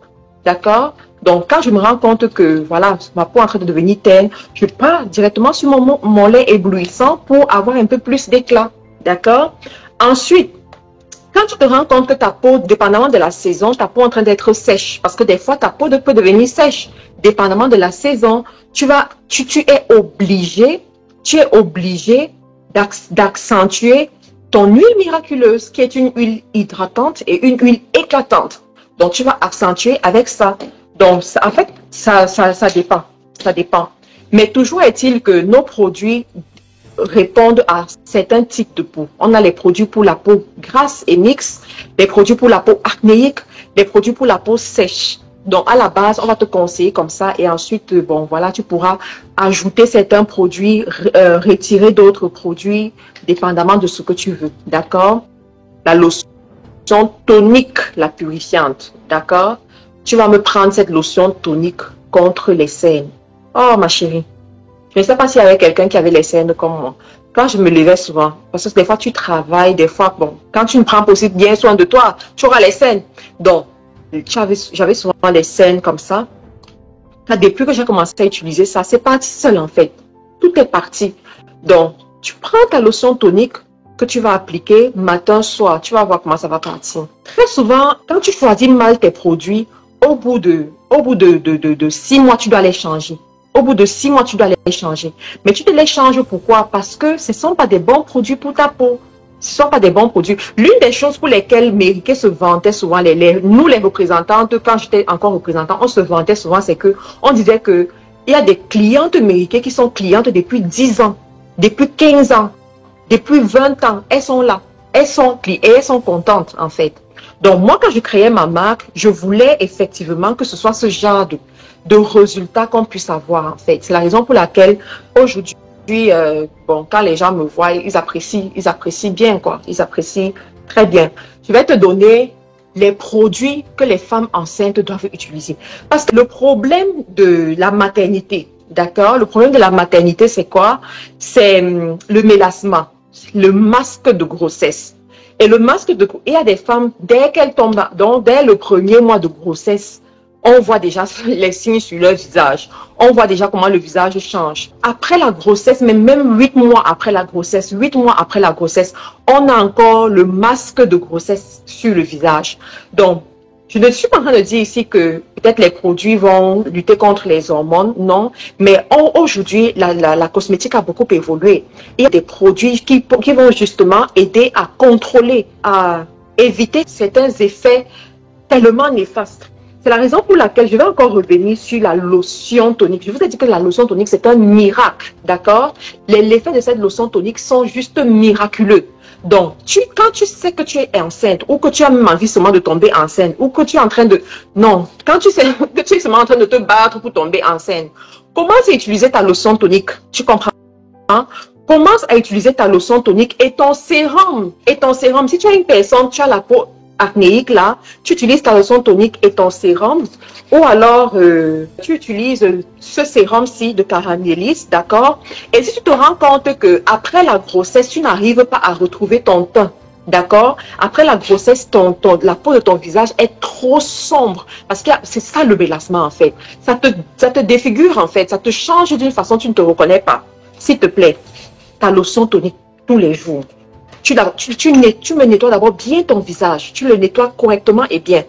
d'accord? Donc, quand je me rends compte que, voilà, ma peau est en train de devenir terne, je pars directement sur mon lait éblouissant pour avoir un peu plus d'éclat, d'accord? Ensuite, Quand tu te rends compte que ta peau, dépendamment de la saison, ta peau est en train d'être sèche, parce que des fois, ta peau peut devenir sèche, dépendamment de la saison, tu es obligé d'accentuer ton huile miraculeuse, qui est une huile hydratante et une huile éclatante. Donc, tu vas accentuer avec ça. Donc, en fait, ça dépend. Ça dépend. Mais toujours est-il que nos produits répondent à certains types de peau. On a les produits pour la peau grasse et mixte, les produits pour la peau acnéique, les produits pour la peau sèche. Donc, à la base, on va te conseiller comme ça et ensuite, bon, voilà, tu pourras ajouter certains produits, retirer d'autres produits, dépendamment de ce que tu veux. D'accord? La lotion tonique, la purifiante. D'accord? Tu vas me prendre cette lotion tonique contre les cernes. Oh, ma chérie. Je ne sais pas s'il y avait quelqu'un qui avait les cernes comme moi. Quand je me levais souvent, parce que des fois tu travailles, des fois, bon, quand tu ne prends pas aussi bien soin de toi, tu auras les cernes. Donc, j'avais souvent les cernes comme ça. Depuis que j'ai commencé à utiliser ça, c'est parti seul en fait. Tout est parti. Donc, tu prends ta lotion tonique que tu vas appliquer matin, soir. Tu vas voir comment ça va partir. Très souvent, quand tu choisis mal tes produits, au bout de 6 mois, tu dois les changer. Au bout de 6 mois, tu dois les changer. Mais tu te les changes pourquoi? Parce que ce ne sont pas des bons produits pour ta peau. Ce ne sont pas des bons produits. L'une des choses pour lesquelles Mériké se vantait souvent, nous les représentantes, quand j'étais encore représentant, on se vantait souvent, c'est que on disait que il y a des clientes Mériké qui sont clientes depuis 10 ans, depuis 15 ans, depuis 20 ans. Elles sont là. Elles sont contentes en fait. Donc moi, quand je créais ma marque, je voulais effectivement que ce soit ce genre de résultats qu'on puisse avoir en fait. C'est la raison pour laquelle aujourd'hui, bon, quand les gens me voient, ils apprécient bien quoi. Ils apprécient très bien. Je vais te donner les produits que les femmes enceintes doivent utiliser. Parce que le problème de la maternité, d'accord? Le problème de la maternité, c'est quoi? C'est le mélasma, le masque de grossesse. Et le masque de grossesse, il y a des femmes, dès qu'elles tombent, donc dès le premier mois de grossesse, on voit déjà les signes sur leur visage. On voit déjà comment le visage change. Après la grossesse, mais même 8 mois après la grossesse, 8 mois après la grossesse, on a encore le masque de grossesse sur le visage. Donc, je ne suis pas en train de dire ici que peut-être les produits vont lutter contre les hormones, non. Mais aujourd'hui, la cosmétique a beaucoup évolué. Il y a des produits qui vont justement aider à contrôler, à éviter certains effets tellement néfastes. C'est la raison pour laquelle je vais encore revenir sur la lotion tonique. Je vous ai dit que la lotion tonique, c'est un miracle, d'accord? Les effets de cette lotion tonique sont juste miraculeux. Donc, quand tu sais que tu es enceinte ou que tu as même envie seulement de tomber enceinte ou que tu es en train de... Non, quand tu sais que tu es seulement en train de te battre pour tomber enceinte, commence à utiliser ta lotion tonique. Tu comprends? Commence à utiliser ta lotion tonique et ton sérum. Si tu as une personne, tu as la peau acnéique là, tu utilises ta lotion tonique et ton sérum, ou alors tu utilises ce sérum-ci de Caramélis, d'accord? Et si tu te rends compte que après la grossesse, tu n'arrives pas à retrouver ton teint, d'accord? Après la grossesse, la peau de ton visage est trop sombre, parce que c'est ça le mélasma en fait. Ça te défigure en fait, ça te change d'une façon tu ne te reconnais pas. S'il te plaît, ta lotion tonique tous les jours. Tu me nettoies d'abord bien ton visage. Tu le nettoies correctement et bien.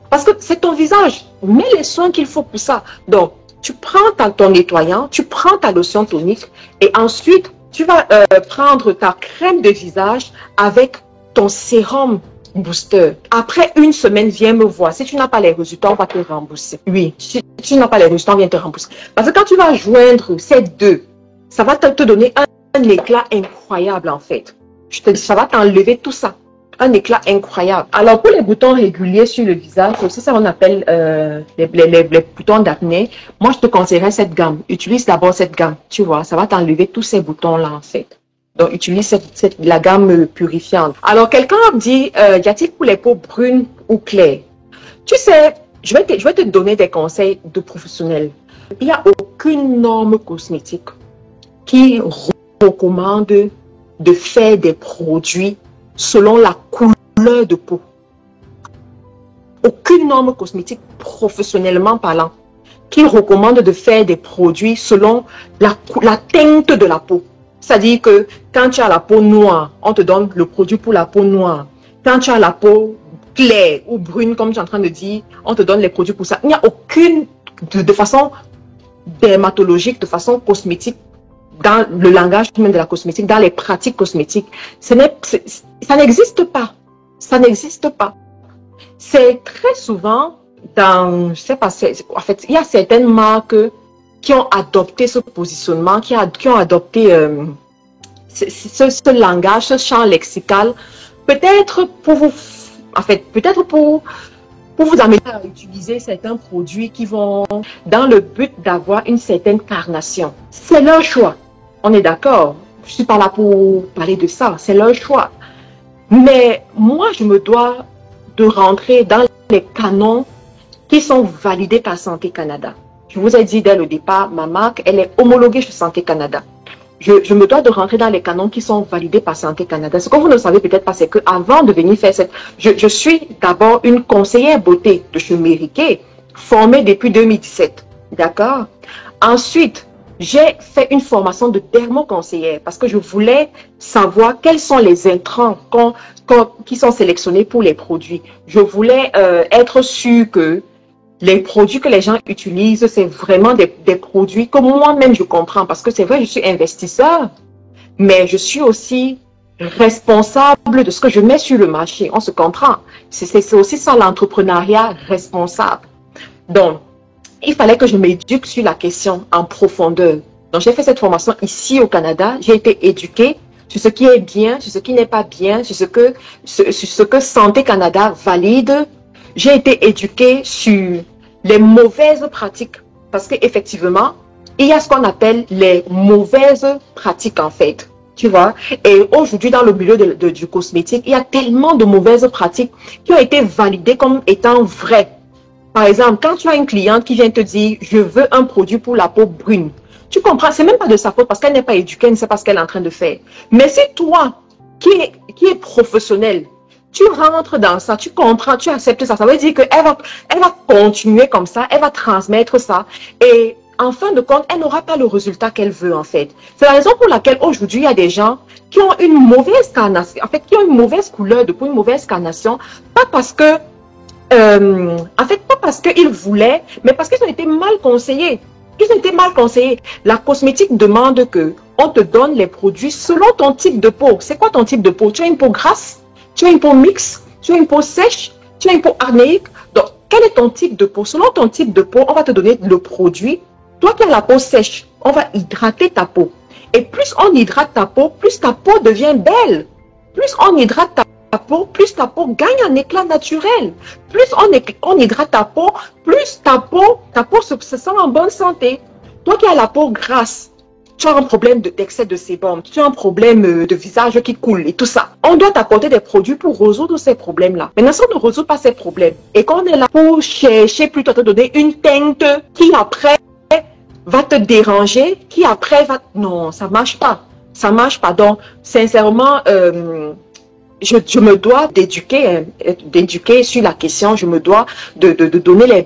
Parce que c'est ton visage. Mets les soins qu'il faut pour ça. Donc, tu prends ton nettoyant, tu prends ta lotion tonique et ensuite, tu vas prendre ta crème de visage avec ton sérum booster. Après une semaine, viens me voir. Si tu n'as pas les résultats, on va te rembourser. Oui, si tu n'as pas les résultats, on vient te rembourser. Parce que quand tu vas joindre ces deux, ça va te donner un éclat incroyable en fait. Je te dis, ça va t'enlever tout ça. Un éclat incroyable. Alors, pour les boutons réguliers sur le visage, c'est ça qu'on appelle les boutons d'acné. Moi, je te conseillerais cette gamme. Utilise d'abord cette gamme. Tu vois, ça va t'enlever tous ces boutons-là, en fait. Donc, utilise la gamme purifiante. Alors, quelqu'un dit, y a-t-il pour les peaux brunes ou claires? Tu sais, je vais te donner des conseils de professionnels. Il n'y a aucune norme cosmétique qui recommande de faire des produits selon la couleur de peau. Aucune norme cosmétique professionnellement parlant qui recommande de faire des produits selon la teinte de la peau. C'est-à-dire que quand tu as la peau noire, on te donne le produit pour la peau noire. quand tu as la peau claire ou brune, comme tu es en train de dire, on te donne les produits pour ça. Il n'y a aucune, de façon dermatologique, de façon cosmétique, dans le langage même de la cosmétique, dans les pratiques cosmétiques, ça n'existe pas. Ça n'existe pas. C'est très souvent dans, je sais pas, en fait, il y a certaines marques qui ont adopté ce positionnement, qui ont adopté ce langage, ce champ lexical, peut-être pour vous, en fait, peut-être pour vous amener à utiliser certains produits qui vont dans le but d'avoir une certaine carnation. C'est leur choix. On est d'accord. Je ne suis pas là pour parler de ça. C'est leur choix. Mais moi, je me dois de rentrer dans les canons qui sont validés par Santé Canada. Je vous ai dit dès le départ, ma marque, elle est homologuée chez Santé Canada. Je me dois de rentrer dans les canons qui sont validés par Santé Canada. Ce que vous ne savez peut-être pas, c'est qu'avant de venir faire je suis d'abord une conseillère beauté de chez Mary Kay, formée depuis 2017. D'accord? Ensuite, j'ai fait une formation de dermoconseillère parce que je voulais savoir quels sont les intrants qui sont sélectionnés pour les produits. Je voulais être sûre que les produits que les gens utilisent, c'est vraiment des produits que moi-même je comprends. Parce que c'est vrai, je suis investisseur, mais je suis aussi responsable de ce que je mets sur le marché. On se comprend. C'est aussi ça l'entrepreneuriat responsable. Donc, il fallait que je m'éduque sur la question en profondeur. Donc, j'ai fait cette formation ici au Canada. J'ai été éduquée sur ce qui est bien, sur ce qui n'est pas bien, sur ce que Santé Canada valide. J'ai été éduquée sur les mauvaises pratiques. Parce qu'effectivement, il y a ce qu'on appelle les mauvaises pratiques en fait. Tu vois? Et aujourd'hui, dans le milieu du cosmétique, il y a tellement de mauvaises pratiques qui ont été validées comme étant vraies. Par exemple, quand tu as une cliente qui vient te dire « je veux un produit pour la peau brune », tu comprends, c'est même pas de sa faute parce qu'elle n'est pas éduquée, elle ne sait pas ce qu'elle est en train de faire. Mais c'est toi qui est professionnel, tu rentres dans ça, tu comprends, tu acceptes ça, ça veut dire qu'elle va continuer comme ça, elle va transmettre ça et en fin de compte, elle n'aura pas le résultat qu'elle veut en fait. C'est la raison pour laquelle aujourd'hui, il y a des gens qui ont une mauvaise carnation, en fait, qui ont une mauvaise couleur de peau, une mauvaise carnation, pas parce que en fait, pas parce qu'ils voulaient, mais parce qu'ils ont été mal conseillés. Ils ont été mal conseillés. La cosmétique demande que on te donne les produits selon ton type de peau. C'est quoi ton type de peau? Tu as une peau grasse? Tu as une peau mixte? Tu as une peau sèche? Tu as une peau acnéique? Donc, quel est ton type de peau? Selon ton type de peau, on va te donner le produit. Toi qui as la peau sèche, on va hydrater ta peau. Et plus on hydrate ta peau, plus ta peau devient belle. Plus on hydrate ta peau, plus ta peau gagne en éclat naturel. Plus on hydrate ta peau, plus ta peau se sent en bonne santé. Toi qui as la peau grasse, tu as un problème d'excès de sébum, tu as un problème de visage qui coule et tout ça. On doit t'apporter des produits pour résoudre ces problèmes-là. Maintenant, si on ne résout pas ces problèmes et qu'on est là pour chercher plutôt à te donner une teinte qui après va te déranger, qui après va... Non, ça marche pas. Ça marche pas. Donc, sincèrement... Je me dois d'éduquer sur la question, je me dois de donner les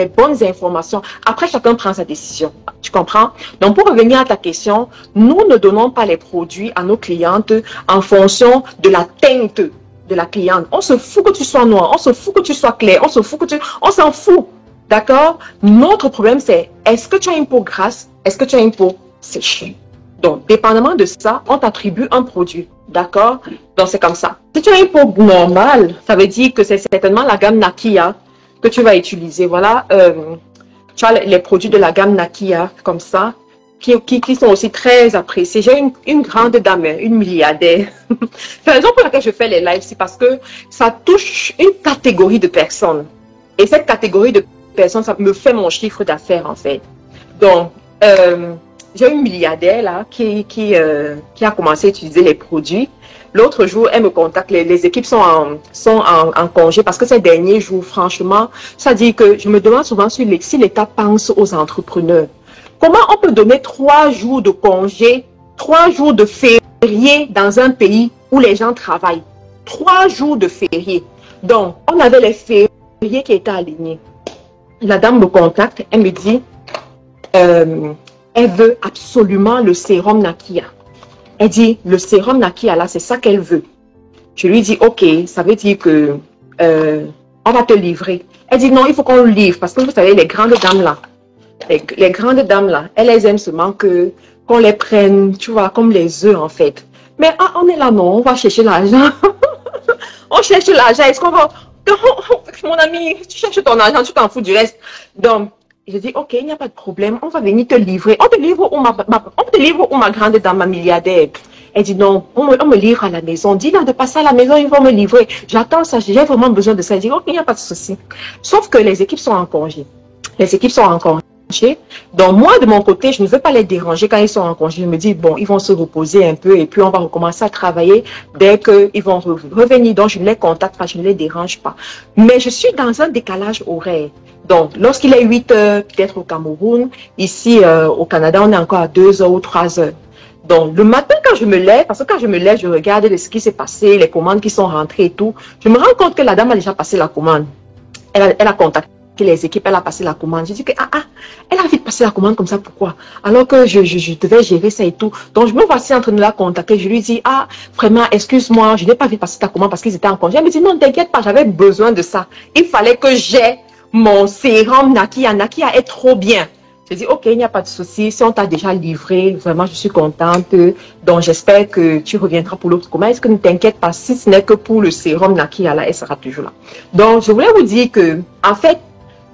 bonnes informations. Après, chacun prend sa décision. Tu comprends? Donc, pour revenir à ta question, nous ne donnons pas les produits à nos clientes en fonction de la teinte de la cliente. On se fout que tu sois noir, on se fout que tu sois clair, on s'en fout. D'accord? Notre problème, c'est est-ce que tu as une peau grasse? Est-ce que tu as une peau sèche? Donc, dépendamment de ça, on t'attribue un produit. D'accord? Donc, c'est comme ça. Si tu as une peau normale, ça veut dire que c'est certainement la gamme Nakia que tu vas utiliser. Voilà, tu as les produits de la gamme Nakia, comme ça, qui sont aussi très appréciés. J'ai une grande dame, une milliardaire. C'est la raison pour laquelle je fais les lives, c'est parce que ça touche une catégorie de personnes. Et cette catégorie de personnes, ça me fait mon chiffre d'affaires, en fait. Donc, j'ai une milliardaire là qui a commencé à utiliser les produits. L'autre jour, elle me contacte, les équipes sont en congé parce que ces derniers jours, franchement, ça dit que je me demande souvent si l'État pense aux entrepreneurs. Comment on peut donner 3 jours de congé, 3 jours de férié dans un pays où les gens travaillent? 3 jours de férié. Donc, on avait les fériés qui étaient alignés. La dame me contacte, elle me dit... elle veut absolument le sérum Nakia. Elle dit, le sérum Nakia, là, c'est ça qu'elle veut. Je lui dis, ok, ça veut dire que on va te livrer. Elle dit, non, il faut qu'on le livre parce que vous savez, les grandes dames là, les grandes dames là, elles aiment seulement que qu'on les prenne, tu vois, comme les œufs en fait. Mais on est là, non, on va chercher l'argent. On cherche l'argent. Est-ce qu'on va... Mon ami, tu cherches ton argent, tu t'en fous du reste. Donc, je dis, ok, il n'y a pas de problème, on va venir te livrer. On te livre où ma grande dame, ma milliardaire. Elle dit, non, on me livre à la maison. Dis-leur de passer à la maison, ils vont me livrer. J'attends ça, j'ai vraiment besoin de ça. Elle dit, ok, il n'y a pas de souci. Sauf que les équipes sont en congé. Les équipes sont en congé. Donc, moi, de mon côté, je ne veux pas les déranger quand ils sont en congé. Je me dis, bon, ils vont se reposer un peu et puis on va recommencer à travailler dès qu'ils vont revenir. Donc, je ne les contacte pas, je ne les dérange pas. Mais je suis dans un décalage horaire. Donc, lorsqu'il est 8 heures, peut-être au Cameroun, ici au Canada, on est encore à 2 heures ou 3 heures. Donc, le matin, quand je me lève, parce que quand je me lève, je regarde ce qui s'est passé, les commandes qui sont rentrées et tout, je me rends compte que la dame a déjà passé la commande. Elle a contacté les équipes, elle a passé la commande. Je dis que, elle a vite passé la commande comme ça, pourquoi? Alors que je devais gérer ça et tout. Donc, je me voici en train de la contacter. Je lui dis, vraiment, excuse-moi, je n'ai pas vite passé ta commande parce qu'ils étaient en congé. Elle me dit, non, t'inquiète pas, j'avais besoin de ça. Il fallait que j'ai mon sérum Nakia. Nakia est trop bien. Je dis, ok, il n'y a pas de souci. Si on t'a déjà livré, vraiment, je suis contente. Donc, j'espère que tu reviendras pour l'autre commande. Est-ce que ne t'inquiète pas, si ce n'est que pour le sérum Nakia, là, elle sera toujours là. Donc, je voulais vous dire que, en fait,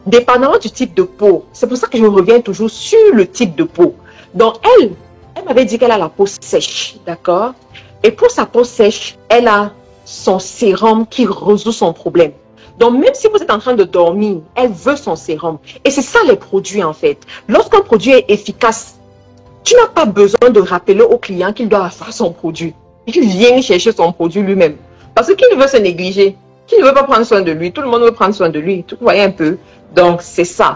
dépendamment du type de peau, c'est pour ça que je reviens toujours sur le type de peau. Donc, elle m'avait dit qu'elle a la peau sèche, d'accord? Et pour sa peau sèche, elle a son sérum qui résout son problème. Donc, même si vous êtes en train de dormir, elle veut son sérum. Et c'est ça les produits, en fait. Lorsqu'un produit est efficace, tu n'as pas besoin de rappeler au client qu'il doit faire son produit. Il vient chercher son produit lui-même. Parce qu'il veut se négliger. Qui ne veut pas prendre soin de lui? Tout le monde veut prendre soin de lui. Vous voyez un peu? Donc, c'est ça.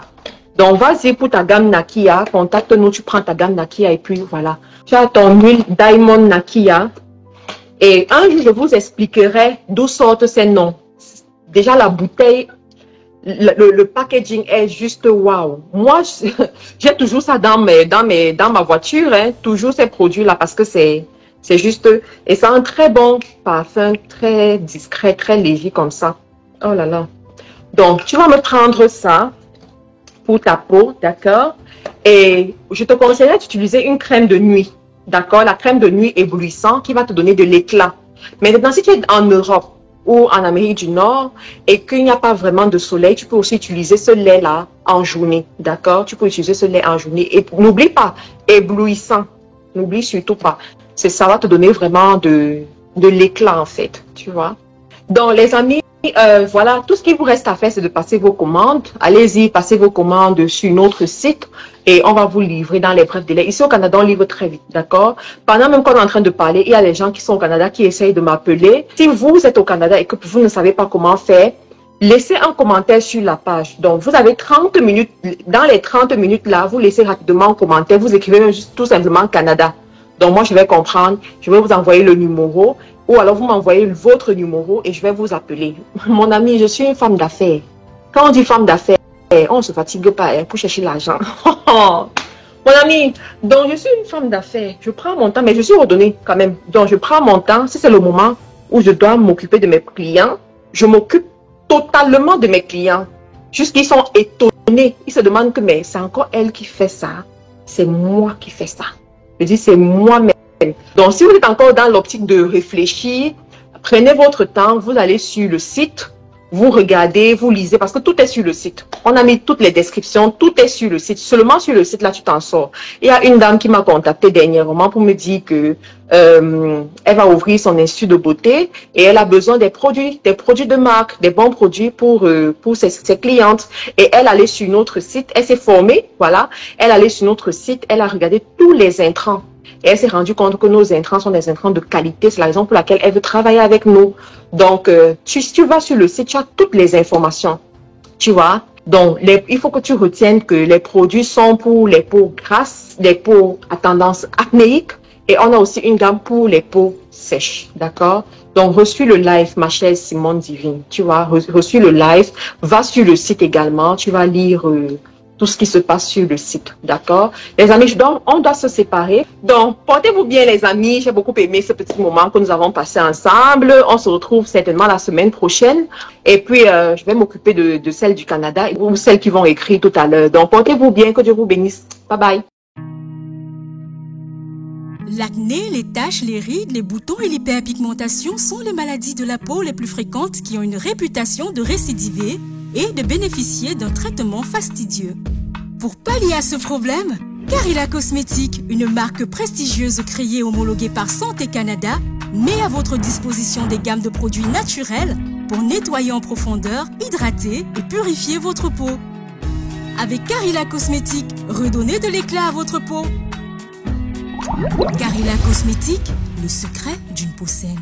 Donc, vas-y pour ta gamme Nakia. Contacte-nous, tu prends ta gamme Nakia et puis voilà. Tu as ton huile Diamond Nakia. Et un jour, je vous expliquerai d'où sortent ces noms. Déjà, la bouteille, le packaging est juste waouh. Moi, j'ai toujours ça dans ma voiture, hein, toujours ces produits-là parce que c'est juste, et ça a un très bon parfum, très discret, très léger comme ça. Oh là là. Donc, tu vas me prendre ça pour ta peau, d'accord? Et je te conseillerais d'utiliser une crème de nuit, d'accord? La crème de nuit éblouissante qui va te donner de l'éclat. Maintenant, si tu es en Europe ou en Amérique du Nord et qu'il n'y a pas vraiment de soleil, tu peux aussi utiliser ce lait-là en journée, d'accord? Tu peux utiliser ce lait en journée. Et n'oublie pas, éblouissant. N'oublie surtout pas. Ça va te donner vraiment de l'éclat, en fait, tu vois? Donc, les amis, voilà, tout ce qu'il vous reste à faire, c'est de passer vos commandes. Allez-y, passez vos commandes sur notre site et on va vous livrer dans les brefs délais. Ici au Canada, on livre très vite, d'accord? Pendant même qu'on est en train de parler, il y a les gens qui sont au Canada qui essayent de m'appeler. Si vous êtes au Canada et que vous ne savez pas comment faire, laissez un commentaire sur la page. Donc, vous avez 30 minutes. Dans les 30 minutes là, vous laissez rapidement un commentaire. Vous écrivez même juste tout simplement Canada. Donc, moi, je vais comprendre. Je vais vous envoyer le numéro. Ou alors, vous m'envoyez votre numéro et je vais vous appeler. Mon ami, je suis une femme d'affaires. Quand on dit femme d'affaires, on ne se fatigue pas pour chercher l'argent. Mon ami, donc je suis une femme d'affaires. Je prends mon temps, mais je suis ordonnée quand même. Donc, je prends mon temps. Si c'est le moment où je dois m'occuper de mes clients, je m'occupe totalement de mes clients. Jusqu'ils sont étonnés. Ils se demandent que, mais c'est encore elle qui fait ça. C'est moi qui fais ça. Je dis, c'est moi-même. Donc, si vous êtes encore dans l'optique de réfléchir, prenez votre temps, vous allez sur le site, vous regardez, vous lisez, parce que tout est sur le site. On a mis toutes les descriptions, tout est sur le site. Seulement sur le site, là, tu t'en sors. Il y a une dame qui m'a contacté dernièrement pour me dire que elle va ouvrir son institut de beauté et elle a besoin des produits de marque, des bons produits pour ses clientes. Et elle allait sur notre site, elle s'est formée, voilà. Elle allait sur notre site, elle a regardé tous les intrants. Et elle s'est rendue compte que nos intrants sont des intrants de qualité. C'est la raison pour laquelle elle veut travailler avec nous. Donc, si tu vas sur le site, tu as toutes les informations. Tu vois? Donc, il faut que tu retiennes que les produits sont pour les peaux grasses, les peaux à tendance acnéique. Et on a aussi une gamme pour les peaux sèches. D'accord? Donc, reçu le live, ma chère Simone Divine. Tu vois? Reçu le live. Va sur le site également. Tu vas lire tout ce qui se passe sur le site. D'accord? Les amis, on doit se séparer. Donc, portez-vous bien les amis. J'ai beaucoup aimé ce petit moment que nous avons passé ensemble. On se retrouve certainement la semaine prochaine. Et puis, je vais m'occuper de celles du Canada ou celles qui vont écrire tout à l'heure. Donc, portez-vous bien. Que Dieu vous bénisse. Bye bye. L'acné, les taches, les rides, les boutons et l'hyperpigmentation sont les maladies de la peau les plus fréquentes qui ont une réputation de récidiver et de bénéficier d'un traitement fastidieux. Pour pallier à ce problème, Carilla Cosmétiques, une marque prestigieuse créée et homologuée par Santé Canada, met à votre disposition des gammes de produits naturels pour nettoyer en profondeur, hydrater et purifier votre peau. Avec Carilla Cosmétiques, redonnez de l'éclat à votre peau. Carilla Cosmétiques, le secret d'une peau saine.